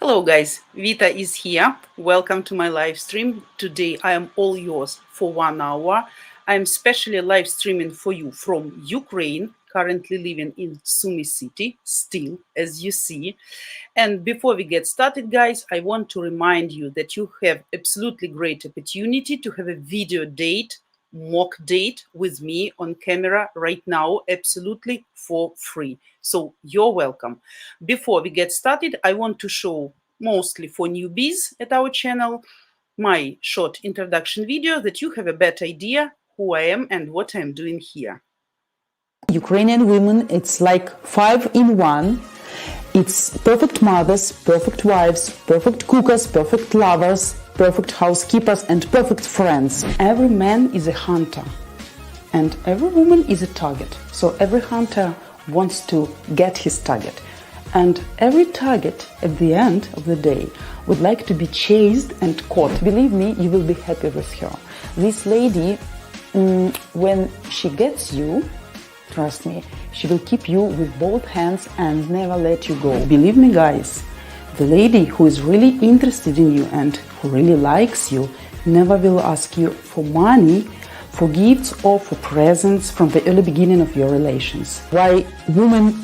Hello guys, Vita is here. Welcome to my live stream. Today I am all yours for 1 hour. I am specially live streaming for you from Ukraine, currently living in Sumy city, still, as you see. And before we get started, guys, I want to remind you that you have absolutely great opportunity to have a video date, mock date with me on camera right now, absolutely for free. So you're welcome. Before we get started, I want to show, mostly for newbies at our channel, my short introduction video that you have a better idea who I am and what I'm doing here. Ukrainian women, it's like 5 in 1. It's perfect mothers, perfect wives, perfect cookers, perfect lovers, perfect housekeepers, and perfect friends. Every man is a hunter, and every woman is a target. So every hunter wants to get his target. And every target at the end of the day would like to be chased and caught. Believe me, you will be happy with her. This lady, when she gets you, trust me, she will keep you with both hands and never let you go. Believe me, guys, the lady who is really interested in you and who really likes you never will ask you for money, for gifts or for presents from the early beginning of your relations. Why women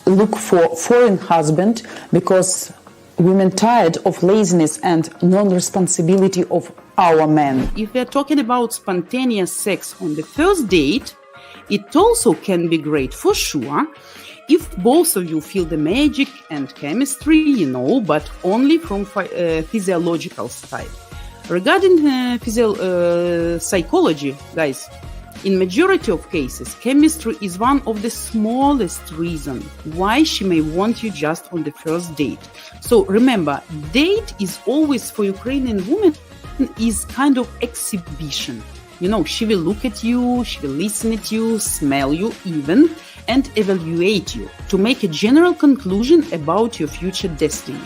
look for foreign husband? Because women tired of laziness and non-responsibility of our men. If we're talking about spontaneous sex on the first date, it also can be great for sure if both of you feel the magic and chemistry, but only from physiological side. Regarding psychology, guys, in majority of cases, chemistry is one of the smallest reasons why she may want you just on the first date. So remember, date is always for Ukrainian women is kind of exhibition. She will look at you, she will listen at you, smell you even, and evaluate you to make a general conclusion about your future destiny.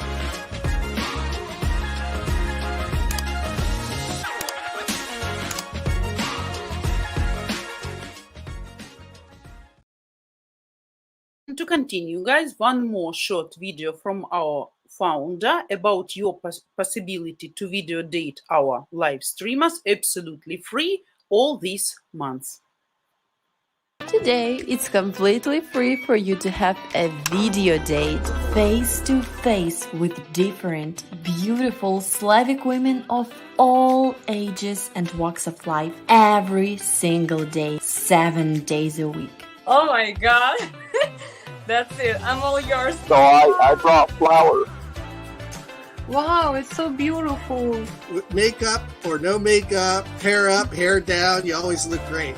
To continue, guys, one more short video from our founder about your possibility to video date our live streamers absolutely free all these months. Today, it's completely free for you to have a video date face-to-face with different, beautiful Slavic women of all ages and walks of life every single day, 7 days a week. Oh my god! That's it, I'm all yours. So I brought flowers. Wow, it's so beautiful. With makeup or no makeup, hair up, hair down, you always look great.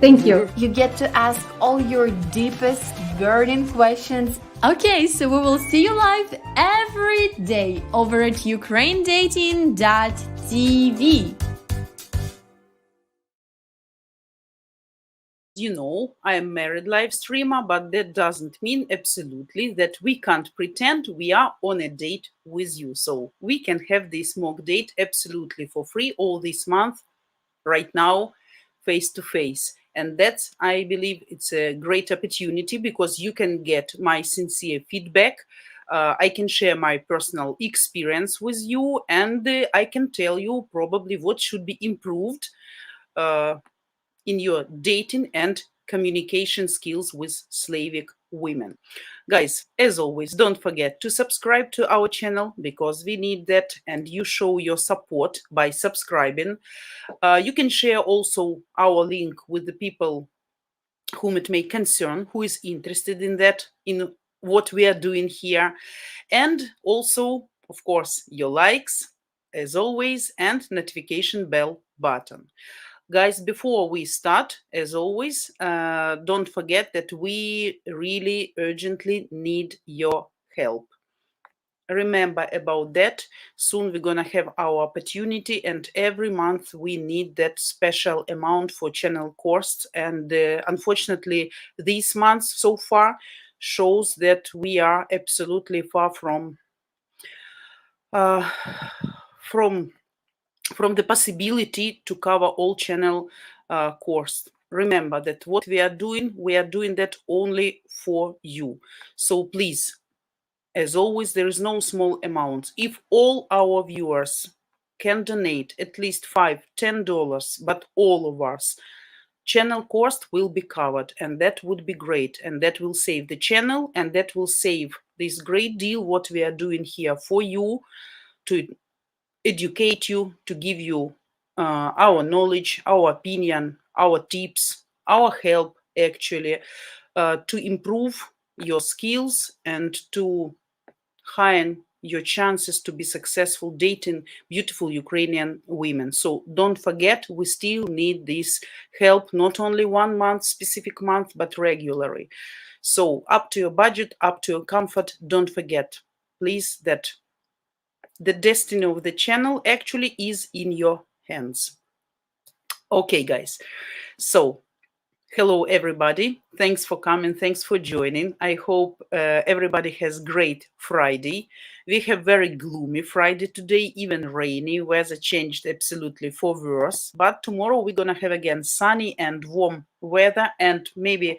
Thank you. You get to ask all your deepest, burning questions. Okay, so we will see you live every day over at ukrainedating.tv. I am married live streamer, but that doesn't mean absolutely that we can't pretend we are on a date with you. So we can have this mock date absolutely for free all this month, right now, face to face. And that's, I believe, it's a great opportunity because you can get my sincere feedback. I can share my personal experience with you, and I can tell you probably what should be improved in your dating and communication skills with Slavic women. Guys, as always, don't forget to subscribe to our channel because we need that, and you show your support by subscribing. You can share also our link with the people whom it may concern, who is interested in that, in what we are doing here. And also, of course, your likes, as always, and notification bell button. Guys, before we start, as always, don't forget that we really urgently need your help. Remember about that. Soon we're going to have our opportunity, and every month we need that special amount for channel costs. And unfortunately, this month so far shows that we are absolutely far from the possibility to cover all channel costs. Remember that what we are doing that only for you. So please As always, there is no small amount. If all our viewers can donate at least $5, $10, but all of us, channel cost will be covered, and that would be great, and that will save the channel, and that will save this great deal what we are doing here for you, to educate you, to give you our knowledge, our opinion, our tips, our help, actually, to improve your skills and to heighten your chances to be successful dating beautiful Ukrainian women. So don't forget, we still need this help, not only 1 month, specific month, but regularly. So up to your budget, up to your comfort, don't forget, please, that the destiny of the channel actually is in your hands. Okay, guys. So hello, everybody. Thanks for coming. Thanks for joining. I hope everybody has great Friday. We have very gloomy Friday today, even rainy. Weather changed absolutely for worse. But tomorrow we're going to have again sunny and warm weather, and maybe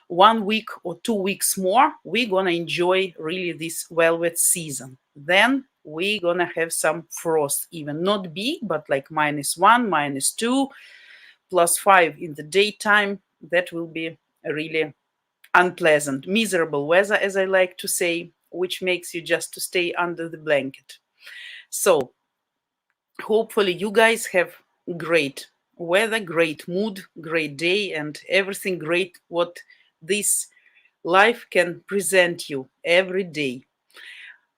1 week or 2 weeks more, we're going to enjoy really this velvet season. Then we're going to have some frost, even not big, but like -1, -2, +5 in the daytime. That will be really unpleasant, miserable weather, as I like to say, which makes you just to stay under the blanket. So hopefully you guys have great weather, great mood, great day, and everything great what this life can present you every day.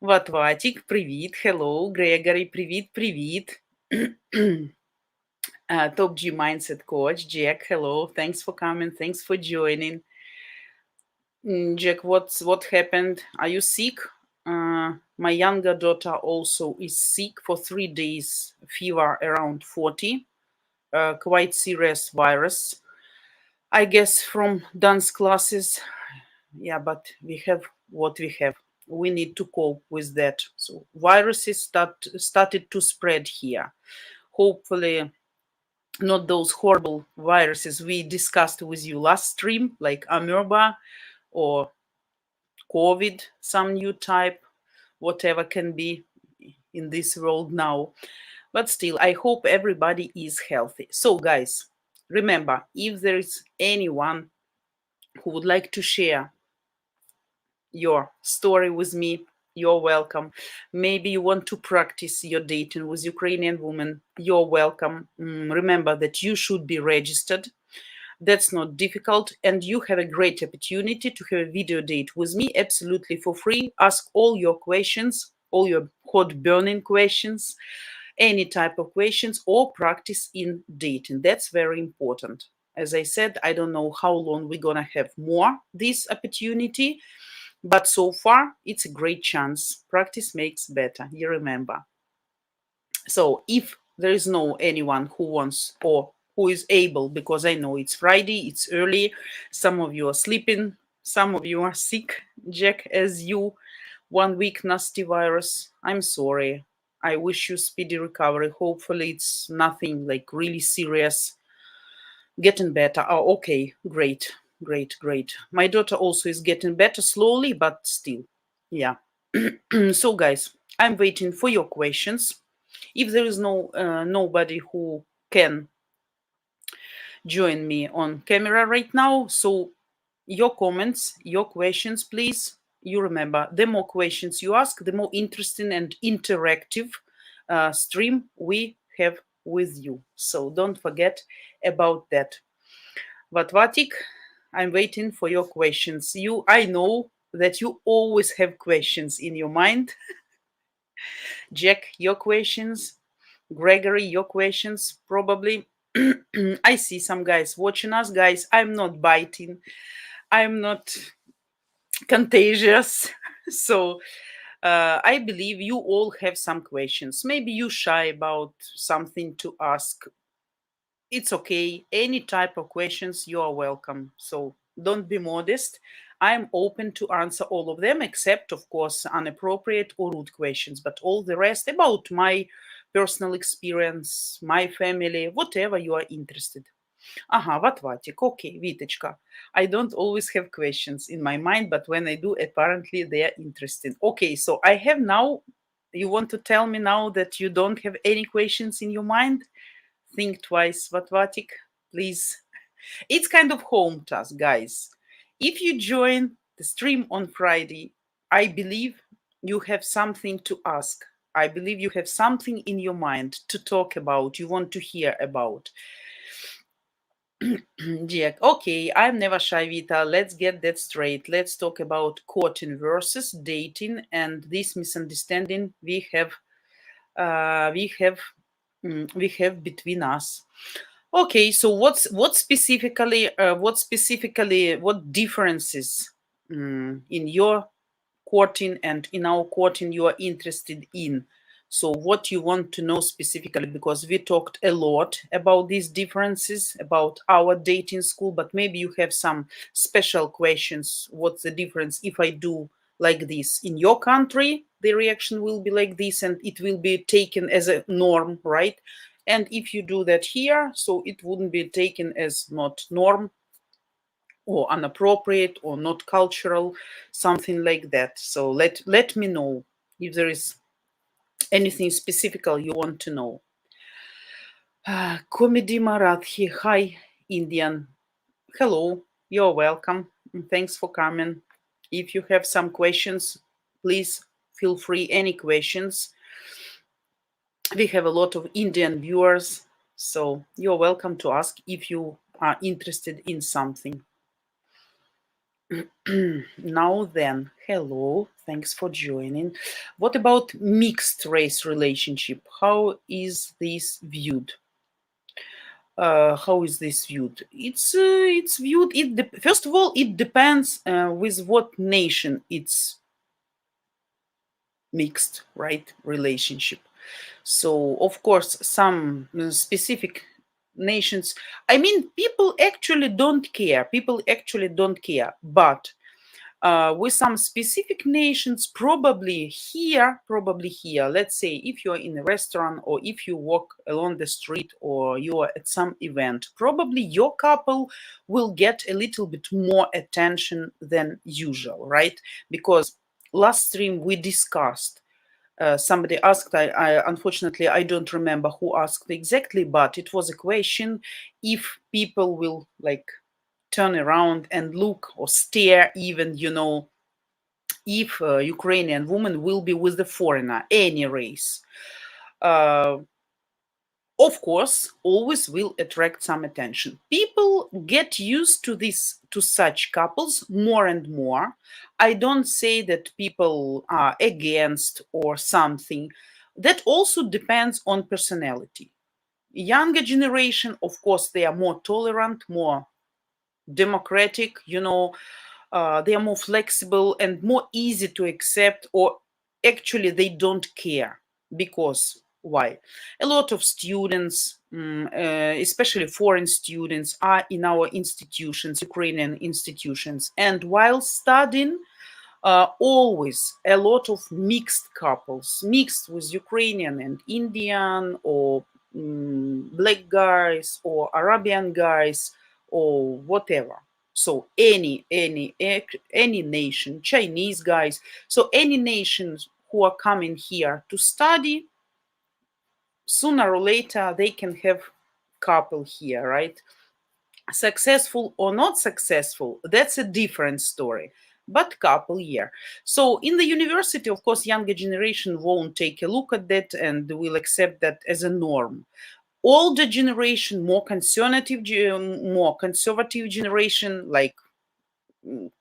Ватватик, привіт, hello, Gregory, привіт. Top G Mindset Coach, Jack, hello, thanks for coming, thanks for joining. Jack, what happened? Are you sick? My younger daughter also is sick for 3 days, fever around 40, quite serious virus. I guess from dance classes. Yeah, but we have what we have. We need to cope with that. So viruses started to spread here. Hopefully not those horrible viruses we discussed with you last stream, like amoeba or COVID, some new type, whatever can be in this world now. But still, I hope everybody is healthy. So guys, remember, if there is anyone who would like to share your story with me, you're welcome. Maybe you want to practice your dating with Ukrainian women, you're welcome. Remember that you should be registered. That's not difficult, and you have a great opportunity to have a video date with me absolutely for free. Ask all your questions, all your hot burning questions, any type of questions, or practice in dating. That's very important. As I said, I don't know how long we're gonna have more this opportunity, but so far it's a great chance. Practice makes better, you remember. So if there is no anyone who wants or who is able, because I know it's Friday, it's early, some of you are sleeping, some of you are sick, Jack, as you, 1 week nasty virus. I'm sorry. I wish you speedy recovery. Hopefully it's nothing like really serious. Getting better. Oh, okay, great. My daughter also is getting better slowly, but still. Yeah. So guys, I'm waiting for your questions. If there is nobody who can join me on camera right now, so your comments, your questions, please. You remember, the more questions you ask, the more interesting and interactive stream we have with you. So don't forget about that. Vatvatik, I'm waiting for your questions. I know that you always have questions in your mind. Jack, your questions. Gregory, your questions, probably. I see some guys watching us. Guys, I'm not biting. I'm not contagious. So I believe you all have some questions. Maybe you shy about something to ask. It's okay. Any type of questions, you are welcome. So don't be modest. I'm open to answer all of them, except, of course, inappropriate or rude questions. But all the rest about my personal experience, my family, whatever you are interested. Ага, Vatvatik. Okay, Vitechka. I don't always have questions in my mind, but when I do, apparently they are interesting. Okay, so I have now, you want to tell me now that you don't have any questions in your mind? Think twice, Vatvatik, please. It's kind of home task, guys. If you join the stream on Friday, I believe you have something to ask. I believe you have something in your mind to talk about, you want to hear about. Jack, okay, I'm never shy, Vita. Let's get that straight. Let's talk about courting versus dating and this misunderstanding we have we have between us. Okay, so what specifically what differences in your courting and in our courting you are interested in? So what you want to know specifically, because we talked a lot about these differences, about our dating school, but maybe you have some special questions. What's the difference if I do like this in your country? The reaction will be like this and it will be taken as a norm, right? And if you do that here, so it wouldn't be taken as not norm or inappropriate or not cultural, something like that. So let me know if there is anything specific you want to know. Comedy Marathi, hi Indian. Hello, you're welcome. Thanks for coming. If you have some questions, please feel free. Any questions? We have a lot of Indian viewers, so you're welcome to ask if you are interested in something. Now then, hello, thanks for joining. What about mixed race relationship? How is this viewed? How is this viewed? It's viewed. First of all, it depends with what nation it's mixed, right? Relationship. So of course, some specific nations. I mean, people actually don't care. People actually don't care, but with some specific nations, probably here, let's say if you're in a restaurant or if you walk along the street or you're at some event, probably your couple will get a little bit more attention than usual, right? Because last stream we discussed, somebody asked, unfortunately I don't remember who asked exactly, but it was a question if people will like turn around and look or stare even, if a Ukrainian woman will be with the foreigner, any race. Of course, always will attract some attention. People get used to this, to such couples more and more. I don't say that people are against or something. That also depends on personality. Younger generation, of course, they are more tolerant, more democratic, they are more flexible and more easy to accept, or actually they don't care. Because why? A lot of students, especially foreign students, are in our institutions, Ukrainian institutions, and while studying, always a lot of mixed couples, mixed with Ukrainian and Indian, or black guys, or Arabian guys, or whatever. So any nation, Chinese guys, so any nations who are coming here to study, sooner or later they can have couple here, right? Successful or not successful, that's a different story, but couple year. So in the university, of course, younger generation won't take a look at that and will accept that as a norm. Older generation, more conservative generation, like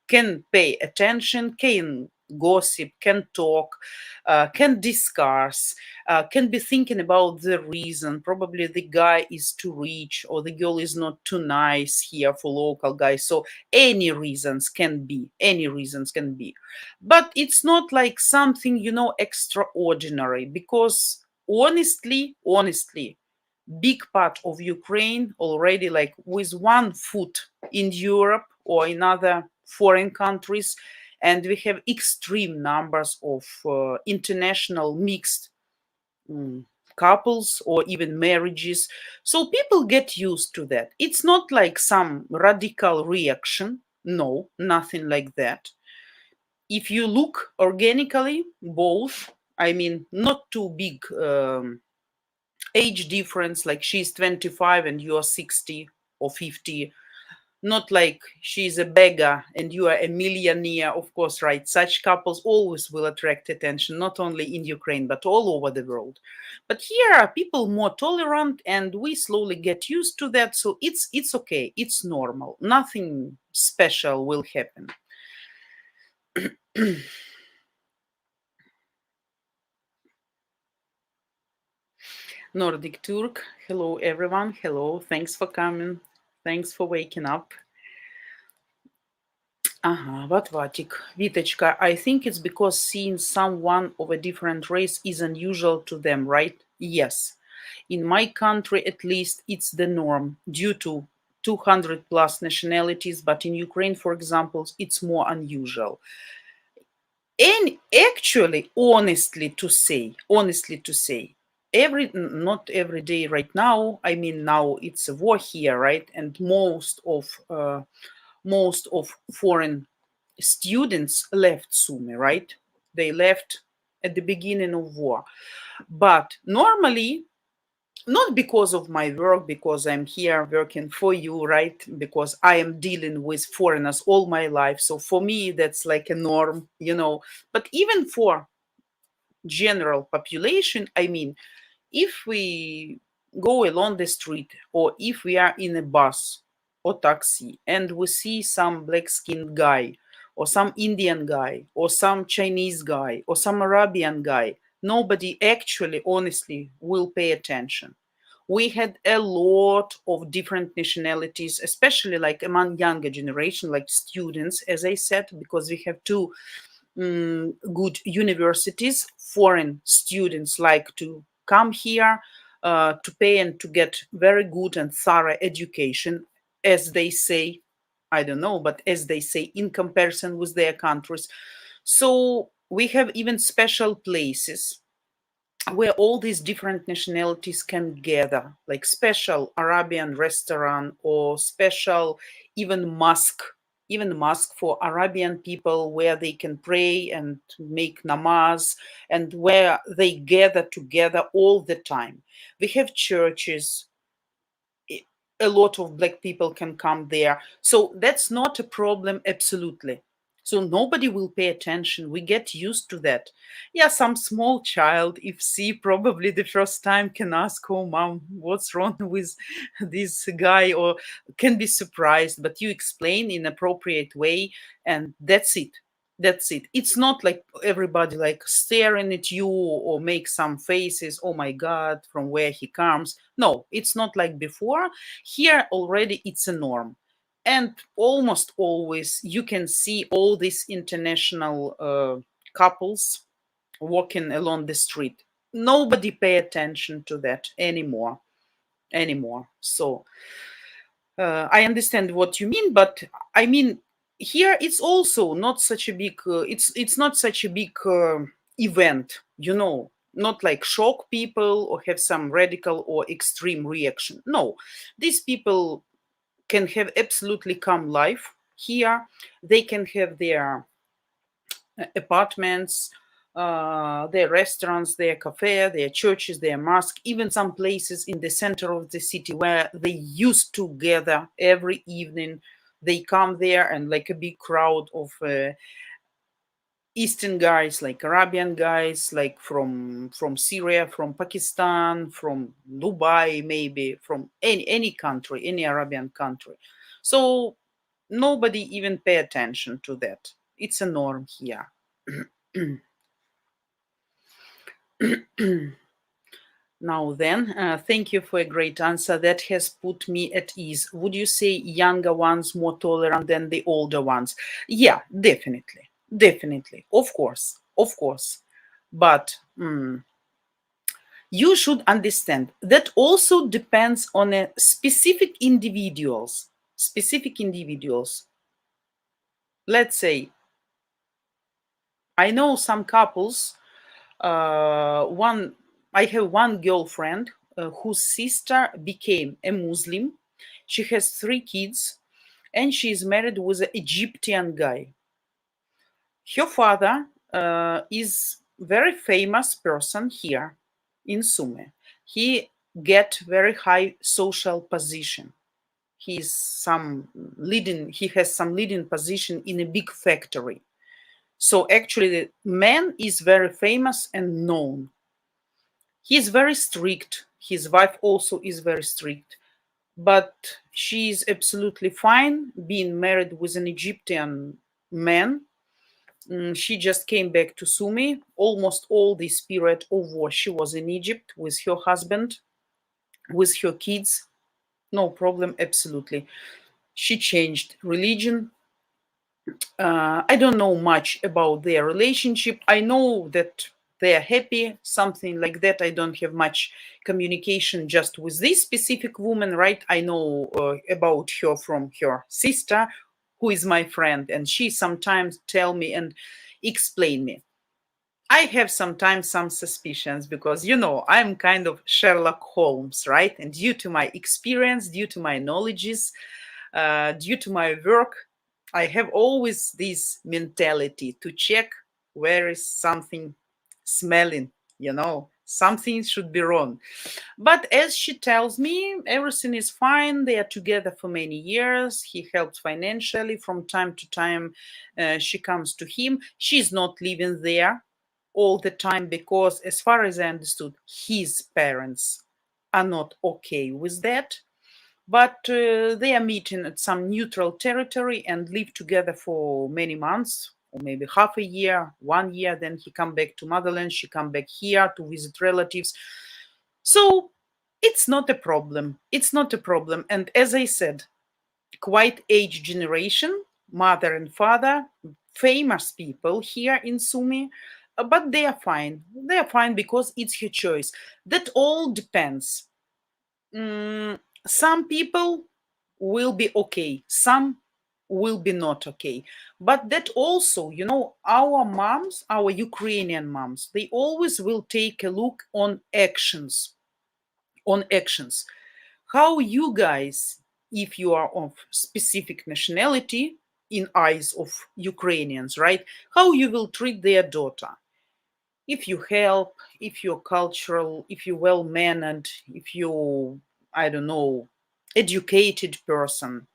can pay attention, can gossip, can talk, can discuss, can be thinking about the reason. Probably the guy is too rich or the girl is not too nice here for local guys. So any reasons can be, But it's not like something, extraordinary, because honestly, big part of Ukraine already like with one foot in Europe or in other foreign countries, and we have extreme numbers of international mixed couples or even marriages. So people get used to that. It's not like some radical reaction. No, nothing like that. If you look organically, both, I mean, not too big age difference, like she's 25 and you are 60 or 50, not like she's a beggar and you are a millionaire. Of course, right, such couples always will attract attention, not only in Ukraine but all over the world. But here are people more tolerant and we slowly get used to that, so it's okay, it's normal, nothing special will happen. Nordic Turk, hello everyone, hello, thanks for coming, thanks for waking up. Vatvatik. Vitechka, I think it's because seeing someone of a different race is unusual to them, right? Yes. In my country, at least, it's the norm due to 200 plus nationalities, but in Ukraine, for example, it's more unusual. And actually, honestly to say, not every day right now, I mean, now it's a war here, right? And most of foreign students left Sumy, right? They left at the beginning of war. But normally, not because of my work, because I'm here working for you, right? Because I am dealing with foreigners all my life. So for me, that's like a norm, you know. But even for general population, I mean, if we go along the street or if we are in a bus or taxi and we see some black skinned guy or some Indian guy or some Chinese guy or some Arabian guy, nobody actually honestly will pay attention. We had a lot of different nationalities, especially like among younger generation, like students, as I said, because we have two good universities. Foreign students like to come here to pay and to get very good and thorough education, as they say. I don't know, but as they say, in comparison with their countries. So we have even special places where all these different nationalities can gather, like special Arabian restaurant or special even mosque for Arabian people where they can pray and make namaz and where they gather together all the time. We have churches, a lot of black people can come there. So that's not a problem, absolutely. So nobody will pay attention. We get used to that. Yeah, some small child, if see probably the first time, can ask, oh, mom, what's wrong with this guy? Or can be surprised, but you explain in appropriate way, and that's it. That's it. It's not like everybody like staring at you or make some faces, oh my God, from where he comes. No, it's not like before. Here already it's a norm. And almost always you can see all these international couples walking along the street. Nobody pay attention to that anymore. So I understand what you mean, but I mean, here it's also not such a big it's not such a big event, you know, not like shock people or have some radical or extreme reaction. No, these people can have absolutely calm life here. They can have their apartments, their restaurants, their cafe, their churches, their mosque, even some places in the center of the city where they used to gather every evening. They come there and like a big crowd of Eastern guys, like Arabian guys, like from Syria, from Pakistan, from Dubai, maybe from any country, any Arabian country. So nobody even pay attention to that. It's a norm here. Now then, thank you for a great answer. That has put me at ease. Would you say younger ones more tolerant than the older ones? Yeah, definitely. Definitely. Of course. But you should understand that also depends on a specific individuals. Specific individuals. Let's say, I know some couples, one I have one girlfriend whose sister became a Muslim. She has 3 kids and she is married with an Egyptian guy. Her father is very famous person here in Sumy. He get very high social position. He has some leading position in a big factory. So actually the man is very famous and known. He is very strict. His wife also is very strict. But she is absolutely fine being married with an Egyptian man. She just came back to Sumy. Almost all this period of war, she was in Egypt with her husband, with her kids. No problem, absolutely. She changed religion. I don't know much about their relationship. I know that they are happy, something like that. I don't have much communication just with this specific woman, right? I know about her from her sister, who is my friend, and she sometimes tell me and explain me. I have sometimes some suspicions because, I'm kind of Sherlock Holmes, right? And due to my experience, due to my knowledges, due to my work, I have always this mentality to check where is something smelling, something should be wrong. But as she tells me, everything is fine. They are together for many years. He helps financially from time to time. She comes to him. She's not living there all the time because, as far as I understood, his parents are not okay with that. But they are meeting at some neutral territory and live together for many months, or maybe half a year, 1 year. Then he come back to motherland. She come back here to visit relatives. So it's not a problem. It's not a problem. And as I said, quite age generation, mother and father, famous people here in Sumy, but they are fine. They are fine because it's her choice. That all depends. Some people will be okay, some will be not okay. But that also, our moms, our Ukrainian moms, they always will take a look on actions. On actions. How you guys, if you are of specific nationality in eyes of Ukrainians, right? How you will treat their daughter. If you help, if you're cultural, if you're well mannered, if you, I don't know, educated person,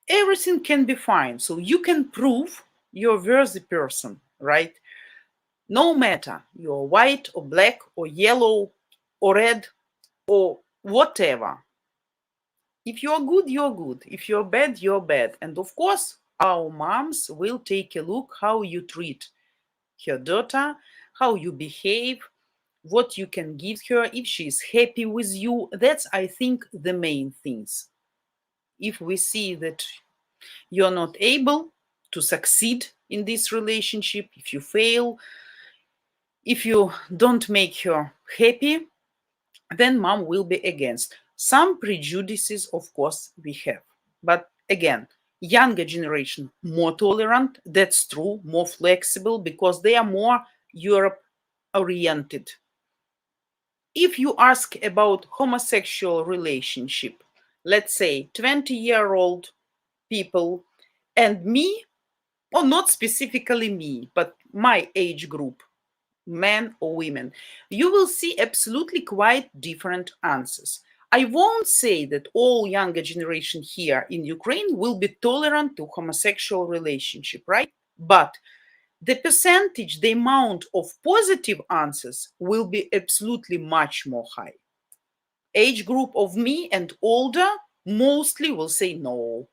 everything can be fine. So you can prove you're a worthy person, right? No matter you're white or black or yellow or red or whatever. If you're good, you're good. If you're bad, you're bad. And of course, our moms will take a look how you treat her daughter, how you behave, what you can give her, if she is happy with you. That's, I think, the main things. If we see that you're not able to succeed in this relationship, if you fail, if you don't make her happy, then mom will be against. Some prejudices, of course, we have. But again, younger generation more tolerant, that's true, more flexible because they are more Europe oriented. If you ask about homosexual relationship, let's say 20-year-old people and me, or not specifically me, but my age group, men or women, you will see absolutely quite different answers. I won't say that all younger generation here in Ukraine will be tolerant to homosexual relationship, right? But the percentage, the amount of positive answers will be absolutely much more high. Age group of me and older mostly will say no,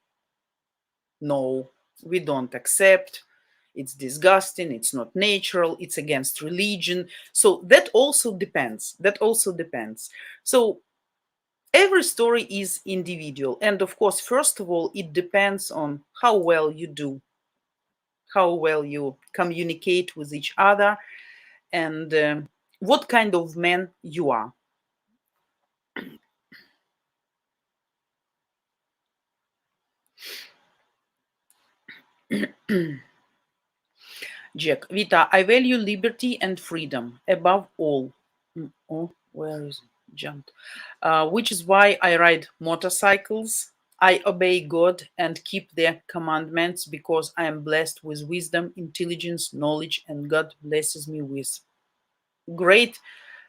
no, we don't accept. It's disgusting, it's not natural, it's against religion. So that also depends. That also depends. So every story is individual. And of course, first of all, it depends on how well you do, how well you communicate with each other, and what kind of man you are. Jack, Vita, I value liberty and freedom above all. Oh, where is it? Jumped. Which is why I ride motorcycles. I obey God and keep their commandments because I am blessed with wisdom, intelligence, knowledge, and God blesses me with great,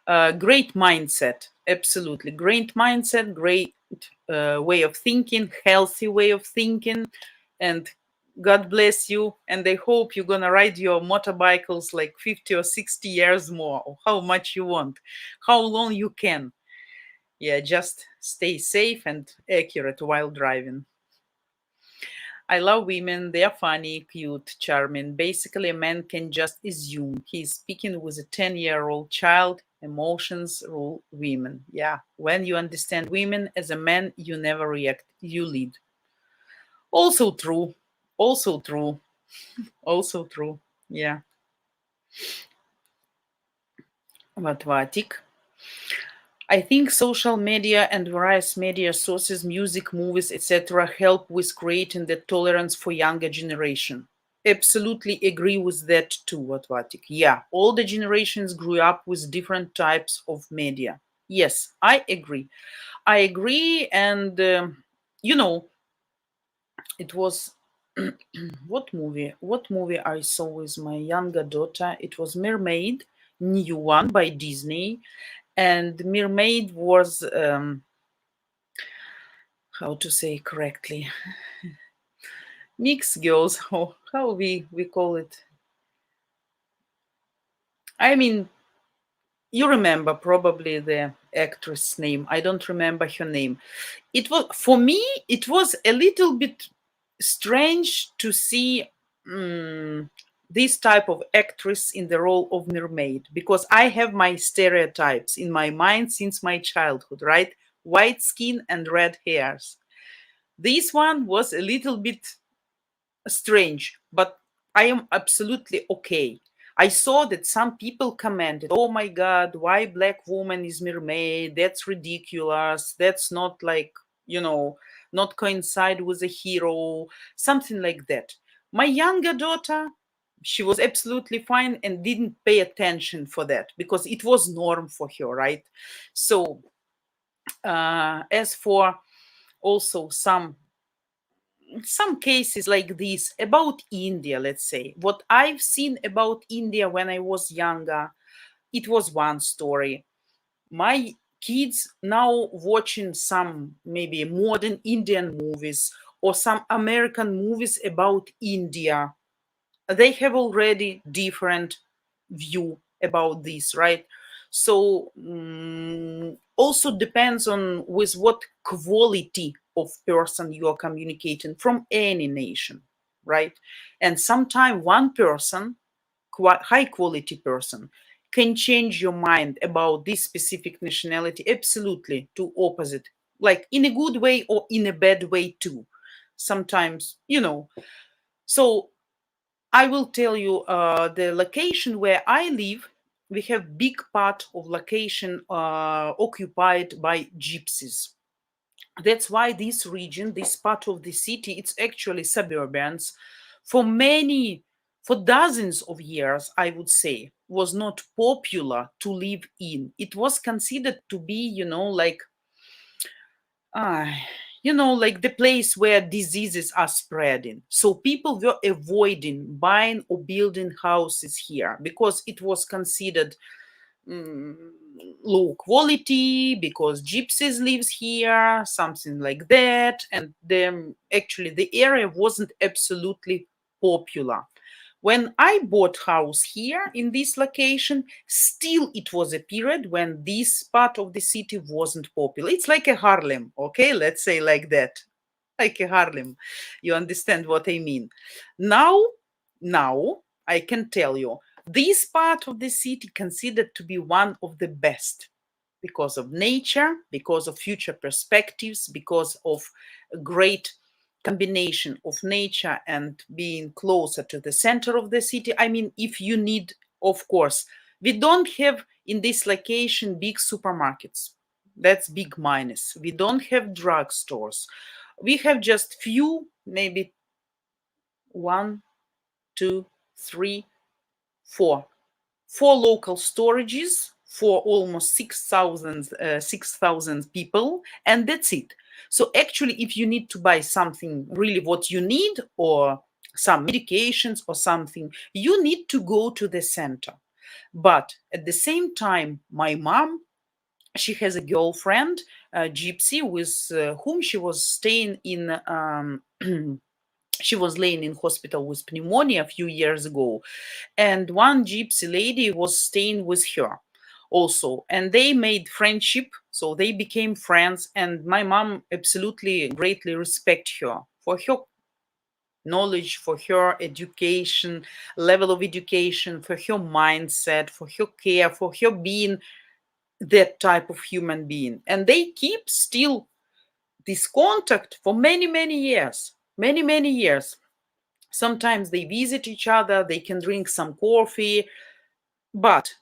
great mindset. Absolutely, great mindset, great way of thinking, healthy way of thinking, and God bless you. And I hope you're gonna ride your motorcycles like 50 or 60 years more, or how much you want, how long you can. Yeah, just stay safe and accurate while driving. I love women. They are funny, cute, charming. Basically, a man can just assume he's speaking with a 10-year-old child. Emotions rule women. Yeah, when you understand women as a man, you never react, you lead. Also true. Also true. Also true. Yeah. Matematic. I think social media and various media sources, music, movies, etc., help with creating the tolerance for younger generation. Absolutely agree with that too, Vatvatik. Yeah, all the generations grew up with different types of media. Yes, I agree. I agree, and you know, it was what movie? What movie I saw with my younger daughter? It was Mermaid, new one by Disney, and Mermaid was how to say correctly, mixed girls, or how we call it. I mean, you remember probably the actress name. I don't remember her name. It was, for me, it was a little bit strange to see this type of actress in the role of mermaid, because I have my stereotypes in my mind since my childhood, right? White skin and red hairs. This one was a little bit strange, but I am absolutely okay. I saw that some people commented, "Oh my God, why black woman is mermaid? That's ridiculous. That's not like, you know, not coincide with a hero," something like that. My younger daughter, she was absolutely fine and didn't pay attention for that because it was norm for her, right? So, as for also some cases like this about India, let's say, what I've seen about India when I was younger, it was one story. My kids now watching some maybe modern Indian movies or some American movies about India, they have already different view about this, right? So also depends on with what quality of person you are communicating from any nation, right? And sometimes one person, high quality person, can change your mind about this specific nationality absolutely to opposite, like in a good way or in a bad way too, sometimes, so I will tell you the location where I live. We have big part of location occupied by gypsies. That's why this region, this part of the city, it's actually suburbans. For many, for dozens of years, I would say, was not popular to live in. It was considered to be, like Ah, like the place where diseases are spreading. So people were avoiding buying or building houses here because it was considered mm, low quality, because gypsies lives here, something like that. And then actually the area wasn't absolutely popular. When I bought house here in this location, still it was a period when this part of the city wasn't popular. It's like a Harlem, okay? Let's say like that. Like a Harlem. You understand what I mean? Now I can tell you, this part of the city considered to be one of the best because of nature, because of future perspectives, because of a great combination of nature and being closer to the center of the city. I mean, if you need, of course, we don't have in this location big supermarkets. That's big minus. We don't have drugstores. We have just few, maybe one, two, three for 4 local storages for almost 6,000 people, and that's it. So actually, if you need to buy something really what you need, or some medications or something, you need to go to the center. But at the same time, my mom, she has a girlfriend, Gypsy, with whom she was staying in. She was laying in hospital with pneumonia a few years ago, and one gypsy lady was staying with her also, and they made friendship, so they became friends, and my mom absolutely greatly respect her for her knowledge, for her education, level of education, for her mindset, for her care, for her being that type of human being. And they keep still this contact for many years, many years. Sometimes they visit each other, they can drink some coffee. But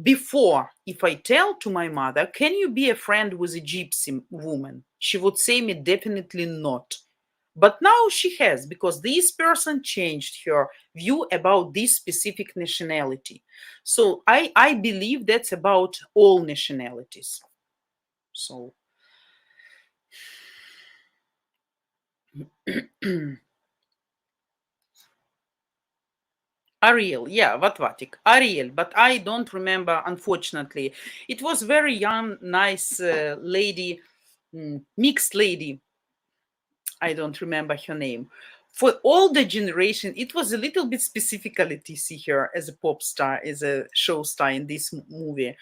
before, if I tell to my mother, can you be a friend with a gypsy woman? She would say me definitely not. But now she has, because this person changed her view about this specific nationality. So I believe that's about all nationalities. So Ariel, yeah, Vatvatik, Ariel, but I don't remember, unfortunately. It was very young, nice lady, mixed lady. I don't remember her name. For all the generation, it was a little bit specifically to see her as a pop star, as a show star in this movie.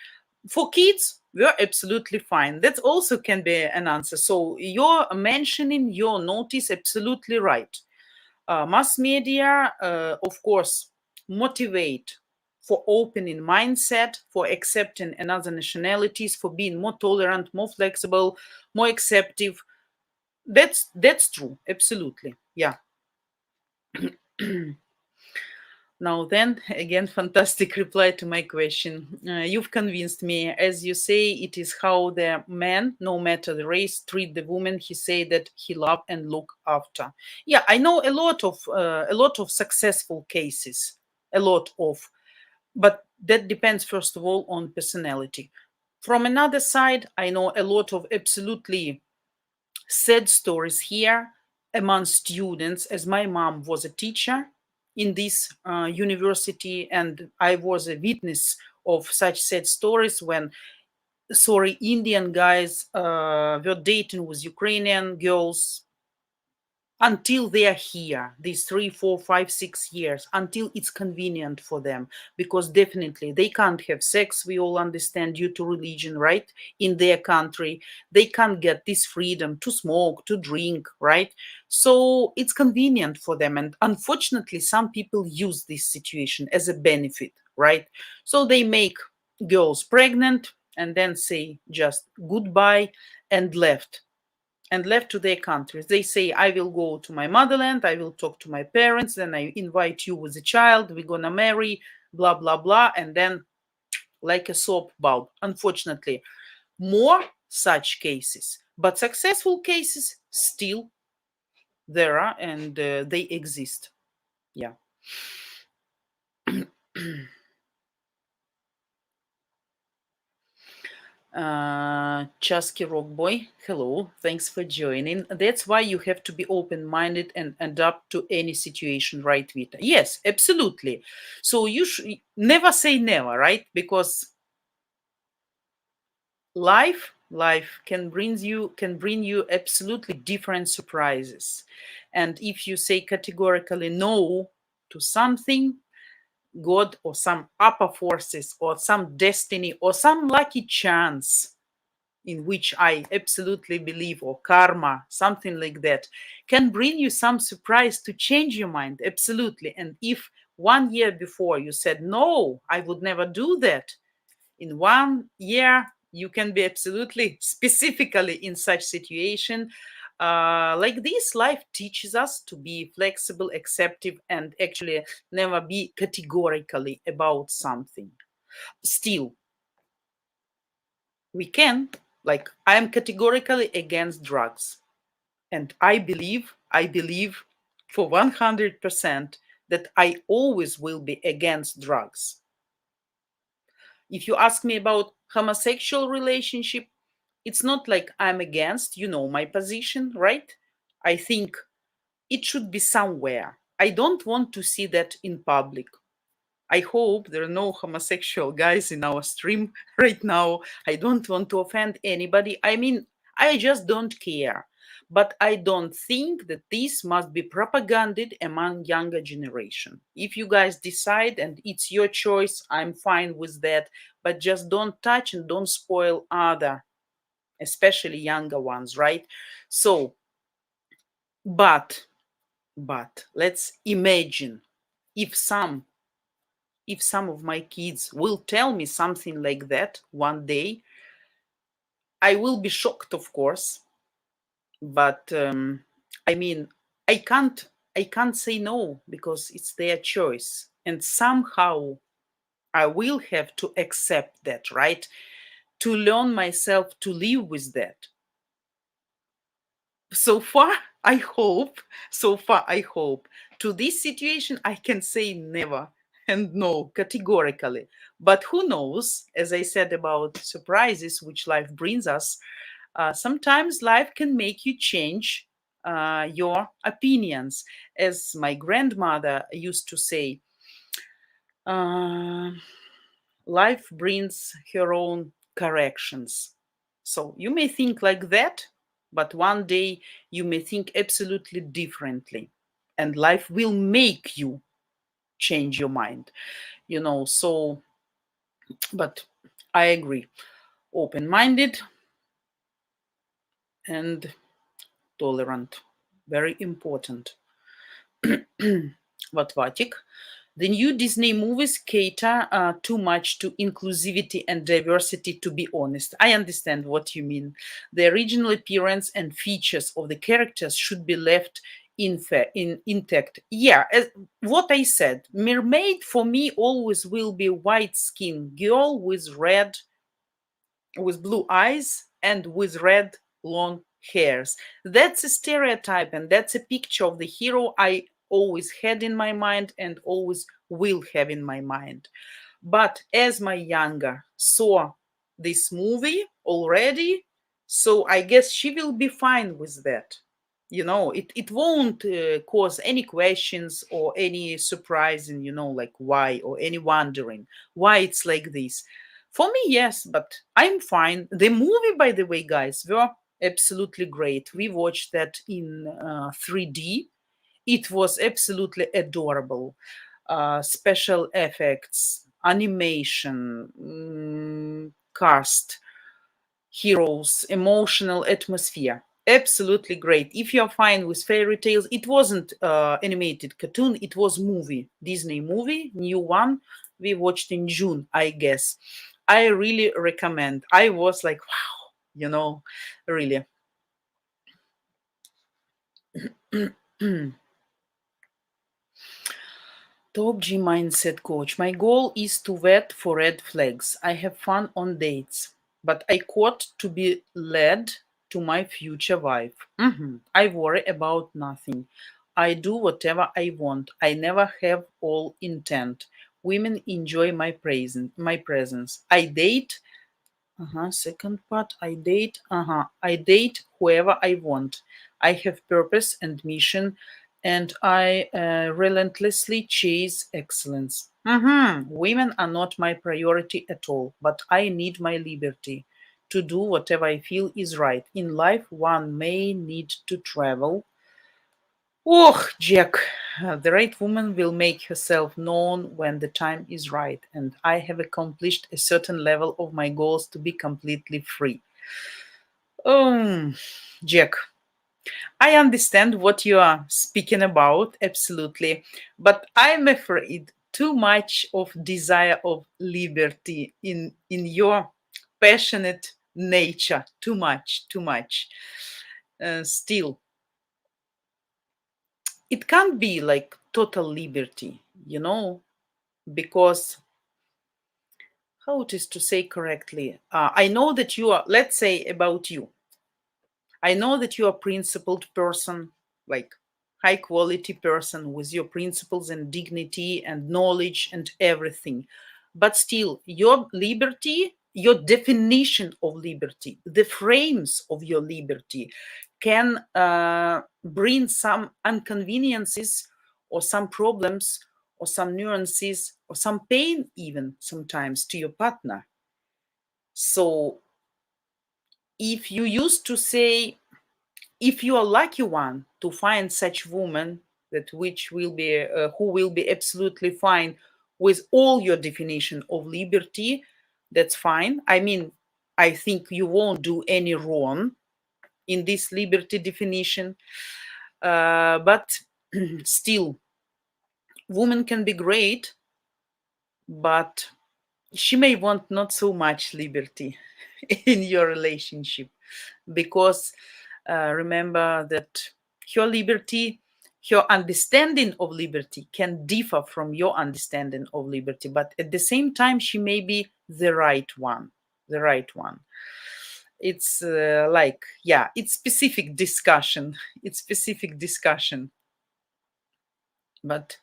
For kids, we're absolutely fine. That also can be an answer. So you're mentioning your notice absolutely right. Mass media, of course, motivate for opening mindset, for accepting another nationalities, for being more tolerant, more flexible, more acceptive. That's true, absolutely, yeah. Now then, again, fantastic reply to my question. You've convinced me. As you say, it is how the man, no matter the race, treat the woman he say that he love and look after. Yeah, I know a lot of successful cases, a lot of, but that depends first of all on personality. From another side, I know a lot of absolutely sad stories here among students, as my mom was a teacher in this university, and I was a witness of such sad stories when, sorry, Indian guys were dating with Ukrainian girls until they are here, these 3, 4, 5, 6 years, until it's convenient for them, because definitely they can't have sex, we all understand, due to religion, right? In their country they can't get this freedom to smoke, to drink, right? So it's convenient for them, and unfortunately some people use this situation as a benefit, right? So they make girls pregnant and then say just goodbye and left to their countries. They say, I will go to my motherland, I will talk to my parents, then I invite you with a child, we're gonna marry, blah, blah, blah, and then like a soap bulb. Unfortunately, more such cases, but successful cases still there are, and they exist. Yeah. Chasky Rock Boy, hello, thanks for joining. That's why you have to be open-minded and adapt to any situation, right, Vita? Yes, absolutely. So you should never say never, right? Because life can bring you absolutely different surprises. And if you say categorically no to something, God or some upper forces or some destiny or some lucky chance, in which I absolutely believe, or karma, something like that, can bring you some surprise to change your mind. Absolutely. And if 1 year before you said, no, I would never do that, in 1 year, you can be absolutely specifically in such situation. Like this, life teaches us to be flexible, acceptive, and actually never be categorically about something. Still, we can, like, I am categorically against drugs, and I believe for 100% that I always will be against drugs. If you ask me about homosexual relationship, it's not like I'm against, you know, my position, right? I think it should be somewhere. I don't want to see that in public. I hope there are no homosexual guys in our stream right now. I don't want to offend anybody. I mean, I just don't care. But I don't think that this must be propaganded among younger generation. If you guys decide and it's your choice, I'm fine with that. But just don't touch and don't spoil other, especially younger ones, right? So, but, but let's imagine if some of my kids will tell me something like that one day, I will be shocked, of course. But I mean, I can't, I can't say no because it's their choice, and somehow I will have to accept that, right? To learn myself to live with that. So far, I hope. So far, I hope. To this situation, I can say never and no categorically. But who knows? As I said about surprises which life brings us, sometimes life can make you change your opinions. As my grandmother used to say, uh, life brings her own corrections. So you may think like that, but one day you may think absolutely differently, and life will make you change your mind, you know. So, but I agree. Open minded and tolerant. Very important. What Vatic? The new Disney movies cater too much to inclusivity and diversity, to be honest. I understand what you mean. The original appearance and features of the characters should be left intact. Yeah, as what I said, mermaid for me always will be white skin girl with blue eyes and with red long hairs. That's a stereotype and that's a picture of the hero I always had in my mind and always will have in my mind. But as my younger saw this movie already, so I guess she will be fine with that. You know, it won't cause any questions or any surprising, you know, like why, or any wondering why it's like this. For me, yes, but I'm fine. The movie, by the way, guys, were absolutely great. We watched that in 3D. It was absolutely adorable. Special effects, animation, cast, heroes, emotional atmosphere. Absolutely great. If you're fine with fairy tales, it wasn't animated cartoon, it was movie, Disney movie, new one. We watched in June, I guess. I really recommend. I was like, wow, you know, really. Top G mindset coach. My goal is to vet for red flags. I have fun on dates, but I court to be led to my future wife. I worry about nothing. I do whatever I want. I never have all intent. Women enjoy my presence. I date. Second part. I date. I date whoever I want. I have purpose and mission, and I relentlessly chase excellence. Women are not my priority at all, but I need my liberty to do whatever I feel is right. In life, one may need to travel. Oh, Jack, the right woman will make herself known when the time is right, and I have accomplished a certain level of my goals to be completely free. Um, Jack, I understand what you are speaking about, absolutely, but I'm afraid too much of desire of liberty in your passionate nature, too much, too much. Still, it can't be like total liberty, you know, because how it is to say correctly, I know that you are, let's say about you, I know that you are a principled person, like high quality person with your principles and dignity and knowledge and everything. but still your liberty, your definition of liberty, the frames of your liberty can bring some inconveniences or some problems or some nuances or some pain even sometimes to your partner. So if you used to say, if you are lucky one to find such woman that which will be who will be absolutely fine with all your definition of liberty, that's fine. I mean, I think you won't do any wrong in this liberty definition, but still, woman can be great, but she may want not so much liberty in your relationship, because remember that her liberty, her understanding of liberty can differ from your understanding of liberty, but at the same time she may be the right one, the right one. It's like, yeah, it's specific discussion. It's specific discussion. But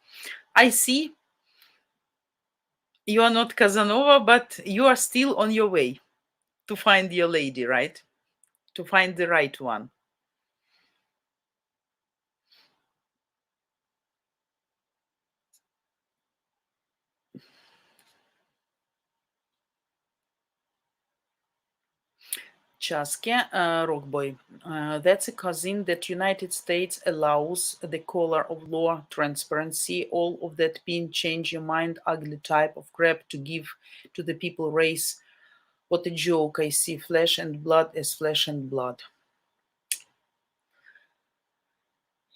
I see you are not Casanova, but you are still on your way to find your lady, right? To find the right one. Chaske, Rockboy. That's a cousin that United States allows the color of law, transparency, all of that being change your mind, ugly type of crap to give to the people race. What a joke. I see flesh and blood as flesh and blood.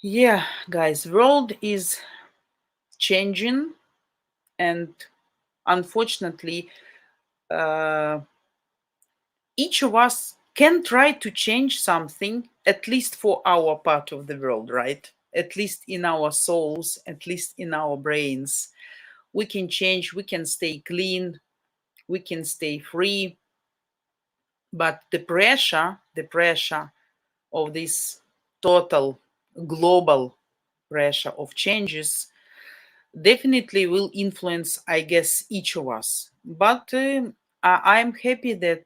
Yeah, guys, world is changing, and unfortunately, each of us can try to change something, at least for our part of the world, right? At least in our souls, at least in our brains. We can change, we can stay clean, we can stay free. But the pressure of this total global pressure of changes definitely will influence, I guess, each of us. But I'm happy that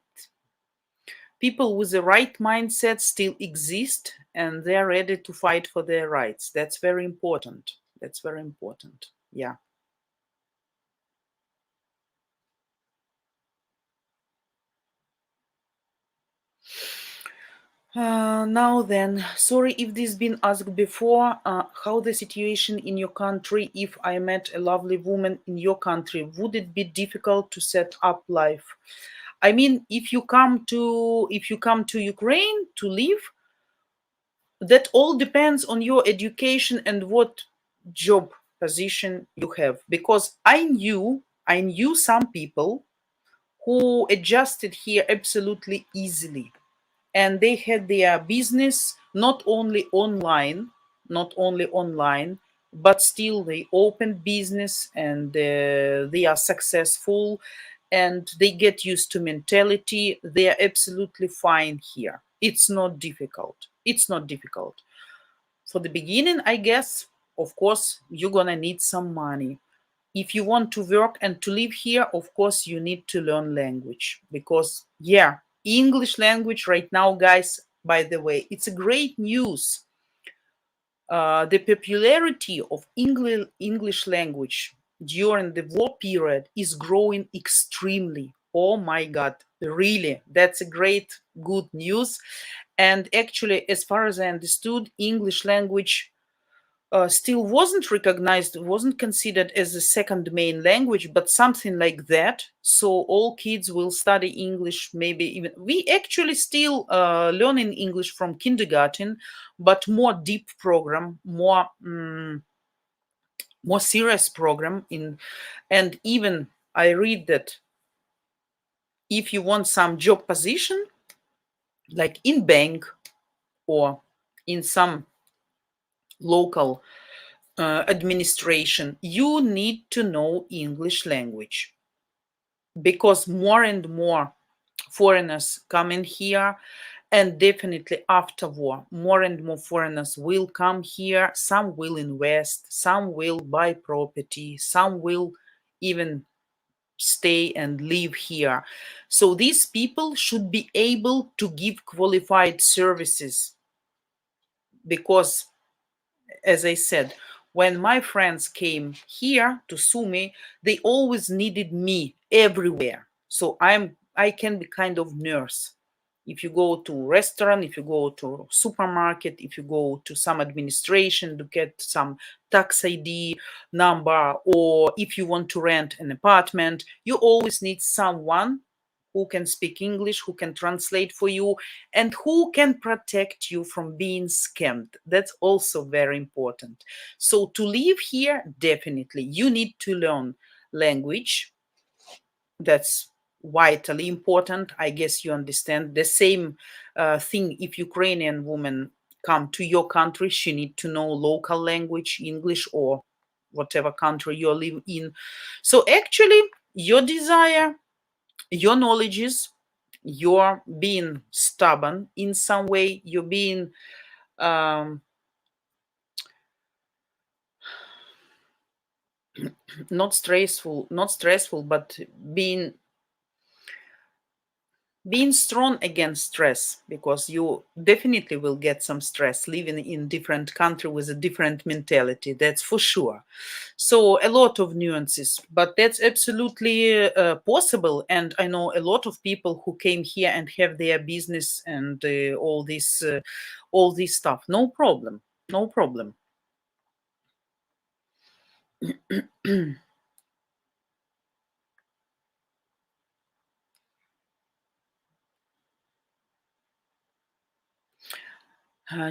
people with the right mindset still exist and they're ready to fight for their rights. That's very important. That's very important. Yeah. Now then, sorry if this been asked before, how the situation in your country, if I met a lovely woman in your country, would it be difficult to set up life? I mean, if you come to Ukraine to live, that all depends on your education and what job position you have, because I knew some people who adjusted here absolutely easily, and they had their business not only online, but still they opened business, and they are successful, and they get used to mentality. They are absolutely fine here. It's not difficult. It's not difficult. For the beginning, I guess, of course, you're gonna need some money. If you want to work and to live here, of course, you need to learn language, because, yeah, English language right now, guys, by the way, it's a great news. The popularity of English language during the war period is growing extremely. Oh my God, really, that's a great, good news. And actually, as far as I understood, English language still wasn't recognized, wasn't considered as a second main language, but something like that. So all kids will study English, maybe even. We actually still learning English from kindergarten, but more deep program, more serious program in. And even I read that if you want some job position, like in bank or in some local administration, you need to know English language, because more and more foreigners come in here, and definitely after war, more and more foreigners will come here. Some will invest, some will buy property, some will even stay and live here. So these people should be able to give qualified services because, as I said, when my friends came here to Sumy, they always needed me everywhere. So I can be kind of nurse. If you go to restaurant, if you go to supermarket, if you go to some administration to get some tax ID number, or if you want to rent an apartment, you always need someone who can speak English, who can translate for you, and who can protect you from being scammed. That's also very important. So to live here, definitely, you need to learn language. That's vitally important. I guess you understand the same thing. If Ukrainian woman come to your country, she need to know local language, English, or whatever country you live in. So actually, your desire, your knowledges, you're being stubborn in some way, you're being not stressful, but being strong against stress, because you definitely will get some stress living in different country with a different mentality, that's for sure. So a lot of nuances, but that's absolutely possible. And I know a lot of people who came here and have their business and all this stuff. No problem, no problem.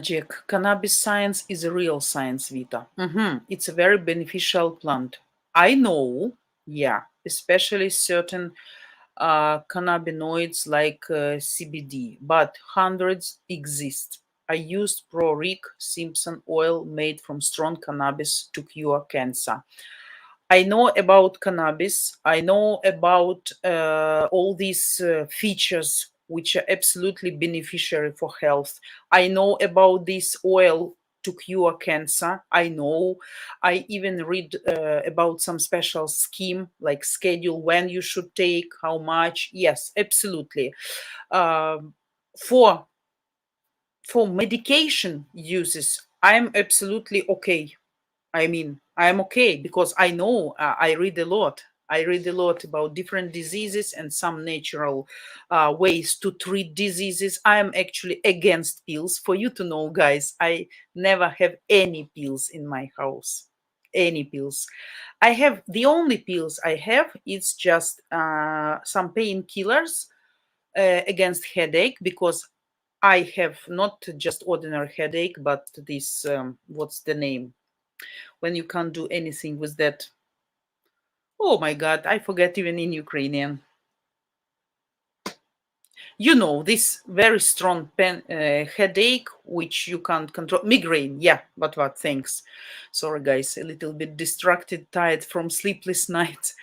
Jack, cannabis science is a real science, Vita. It's a very beneficial plant. I know, yeah, especially certain cannabinoids like CBD, but hundreds exist. I used Pro Rick Simpson oil made from strong cannabis to cure cancer. I know about cannabis. I know about all these features which are absolutely beneficiary for health. I know about this oil to cure cancer. I know. I even read about some special scheme like schedule when you should take, how much. Yes, absolutely. Um, for medication uses, I'm absolutely okay. I mean, I'm okay because I know I read a lot. I read a lot about different diseases and some natural ways to treat diseases. I am actually against pills. For you to know, guys, I never have any pills in my house. Any pills. I have the only pills I have is just some painkillers against headache, because I have not just ordinary headache, but this what's the name? When you can't do anything with that. Oh my God, I forget even in Ukrainian. You know, this very strong headache, which you can't control. Migraine, yeah, but what? Thanks. Sorry, guys, a little bit distracted, tired from sleepless nights.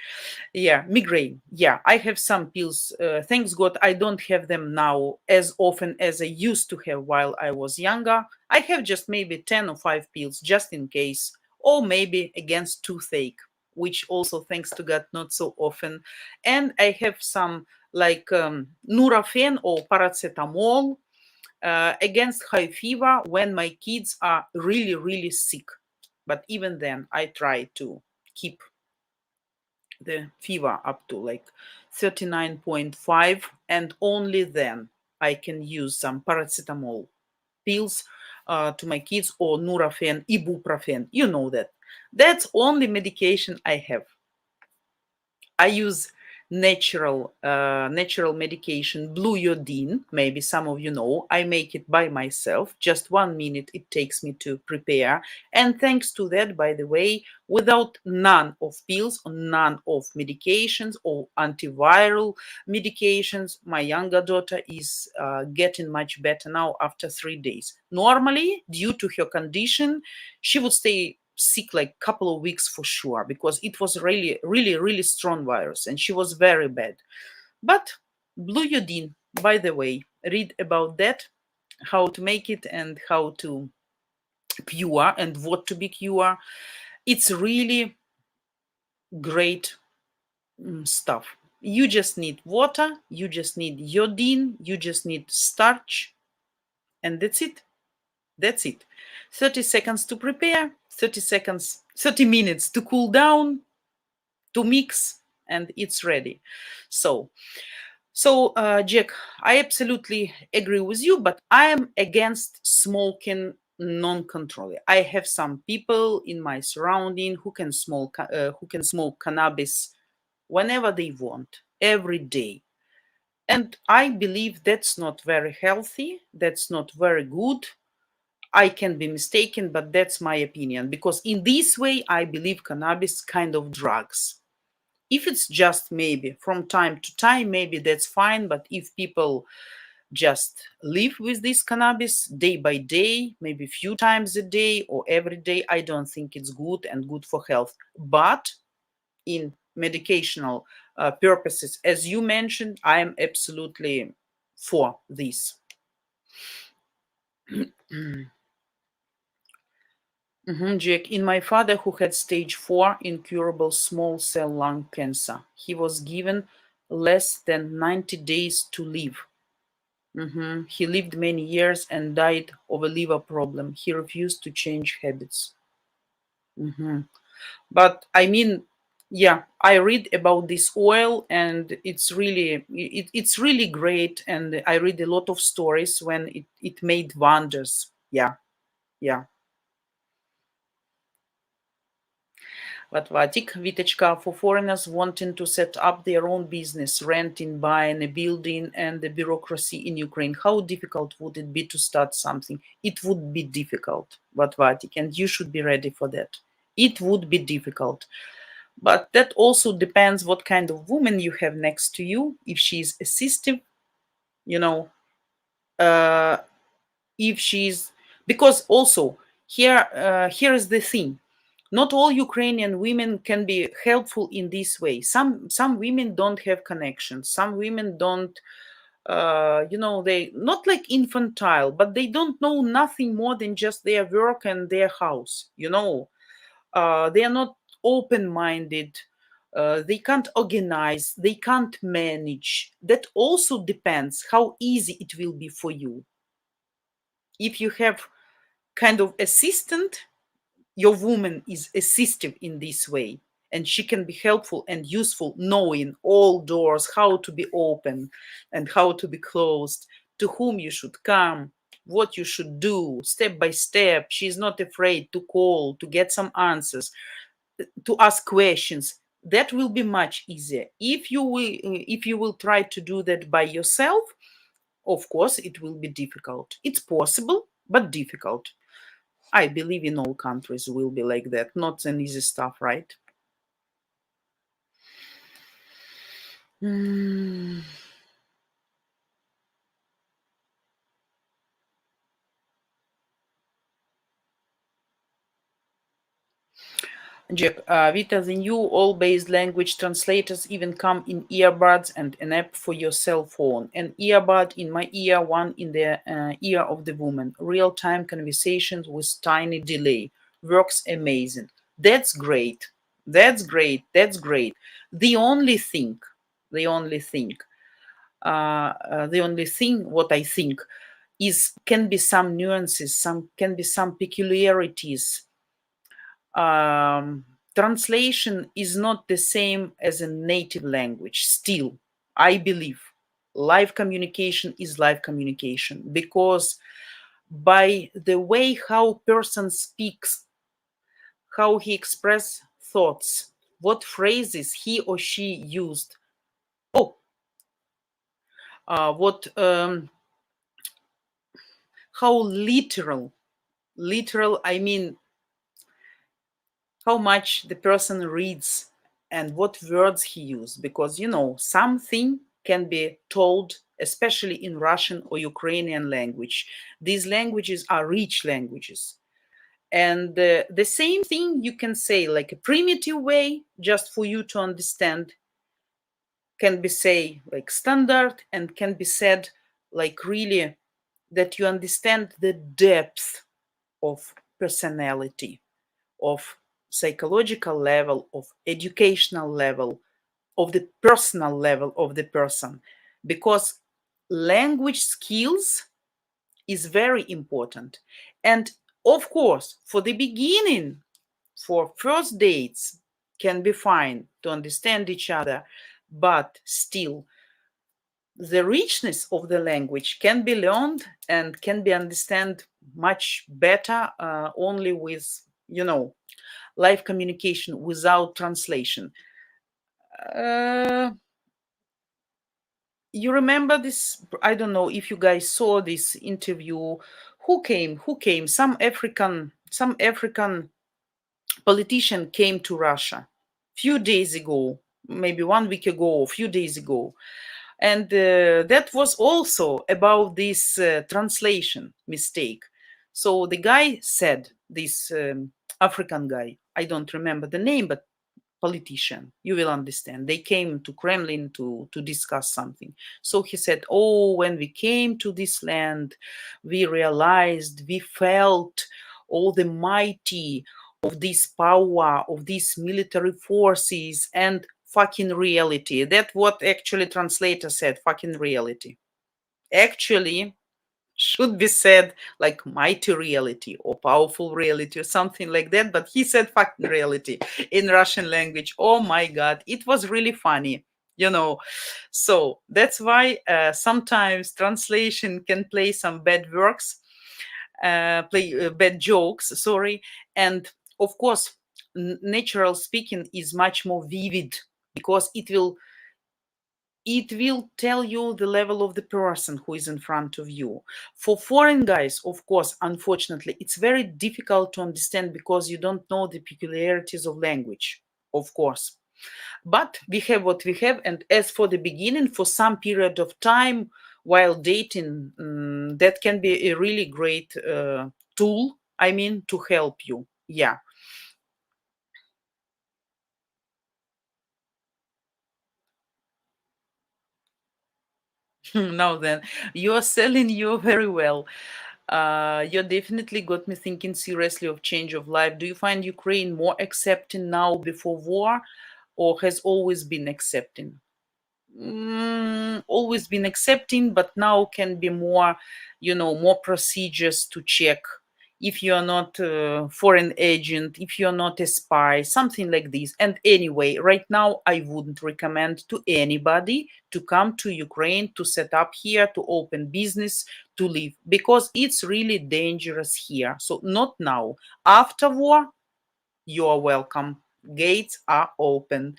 Yeah, migraine. Yeah, I have some pills. Thanks God, I don't have them now as often as I used to have while I was younger. I have just maybe 10 or 5 pills just in case, or maybe against toothache, which also, thanks to God, not so often. And I have some like Nurofen or paracetamol against high fever when my kids are really, really sick. But even then, I try to keep the fever up to like 39.5, and only then I can use some paracetamol pills to my kids, or Nurofen, ibuprofen. You know that. That's only medication I have. I use natural medication, blue iodine. Maybe some of you know. I make it by myself. Just 1 minute it takes me to prepare. And thanks to that, by the way, without none of pills or none of medications or antiviral medications, my younger daughter is getting much better now after 3 days. Normally, due to her condition, she would stay sick like a couple of weeks for sure, because it was really strong virus and she was very bad. But blue iodine, by the way, read about that, how to make it and how to cure and what to be cure. It's really great stuff. You just need water, you just need iodine, you just need starch, and that's it. That's it. 30 seconds to prepare, 30 minutes to cool down, to mix, and it's ready. So, Jack, I absolutely agree with you, but I am against smoking non-controlled. I have some people in my surrounding who can smoke cannabis whenever they want, every day. And I believe that's not very healthy. That's not very good. I can be mistaken, but that's my opinion. Because in this way, I believe cannabis kind of drugs. If it's just maybe from time to time, maybe that's fine. But if people just live with this cannabis day by day, maybe a few times a day or every day, I don't think it's good and good for health. But in medicational purposes, as you mentioned, I am absolutely for this. Jack, in my father who had stage 4 incurable small cell lung cancer, he was given less than 90 days to live. He lived many years and died of a liver problem. He refused to change habits. But I mean, yeah, I read about this oil and it's really great. And I read a lot of stories when it made wonders. Yeah, yeah. But Vatik, Vitechka, for foreigners wanting to set up their own business, renting, buying a building, and the bureaucracy in Ukraine, how difficult would it be to start something? It would be difficult, but Vatik, and you should be ready for that. It would be difficult. But that also depends what kind of woman you have next to you. If she's assistive, you know, uh, if she's, because also here is the thing, not all Ukrainian women can be helpful in this way. Some women don't have connections, some women don't they not like infantile, but they don't know nothing more than just their work and their house, they are not open-minded, they can't organize, they can't manage. That also depends how easy it will be for you. If you have kind of assistant, your woman is assistive in this way, and she can be helpful and useful, knowing all doors, how to be open and how to be closed, to whom you should come, what you should do step by step. She's not afraid to call, to get some answers, to ask questions. That will be much easier. If you will try to do that by yourself, of course it will be difficult. It's possible, but difficult. I believe in all countries will be like that. Not an easy stuff, right? Jack, Vita, the new all-based language translators even come in earbuds and an app for your cell phone. An earbud in my ear, one in the ear of the woman. Real-time conversations with tiny delay. Works amazing. That's great. That's great. That's great. The only thing, the only thing, what I think is can be some nuances, can be some peculiarities. Translation is not the same as a native language. Still, I believe live communication is live communication, because by the way how person speaks, how he express thoughts, what phrases he or she used, what how literal, I mean, how much the person reads and what words he used. Because something can be told, especially in Russian or Ukrainian language. These languages are rich languages, and the same thing you can say like a primitive way just for you to understand can be say like standard, and can be said like really that you understand the depth of personality, of psychological level, of educational level, of the personal level of the person, because language skills is very important. And of course, for the beginning, for first dates, can be fine to understand each other, but still the richness of the language can be learned and can be understood much better only with, live communication without translation. You remember this? I don't know if you guys saw this interview. Who came? Some African politician came to Russia few days ago, maybe 1 week ago, or few days ago. And that was also about this translation mistake. So the guy said, this African guy, I don't remember the name, but politician, you will understand. They came to Kremlin to discuss something. So he said, oh, when we came to this land, we realized, we felt all the mighty of this power, of these military forces, and fucking reality. That's what actually translator said, fucking reality. Actually, should be said like mighty reality or powerful reality or something like that, but he said fucking reality in Russian language. Oh my god, it was really funny, so that's why sometimes translation can play some bad works, play bad jokes, sorry. And of course, natural speaking is much more vivid, because it will tell you the level of the person who is in front of you. For foreign guys, of course, unfortunately, it's very difficult to understand because you don't know the peculiarities of language, of course. But we have what we have. And as for the beginning, for some period of time while dating, that can be a really great tool, to help you. Yeah. Now then, you're selling you very well. You definitely got me thinking seriously of change of life. Do you find Ukraine more accepting now before war, or has always been accepting? Always been accepting, but now can be more, more procedures to check if you're not a foreign agent, if you're not a spy, something like this. And anyway, right now, I wouldn't recommend to anybody to come to Ukraine, to set up here, to open business, to live, because it's really dangerous here. So not now. After war, you are welcome. Gates are open.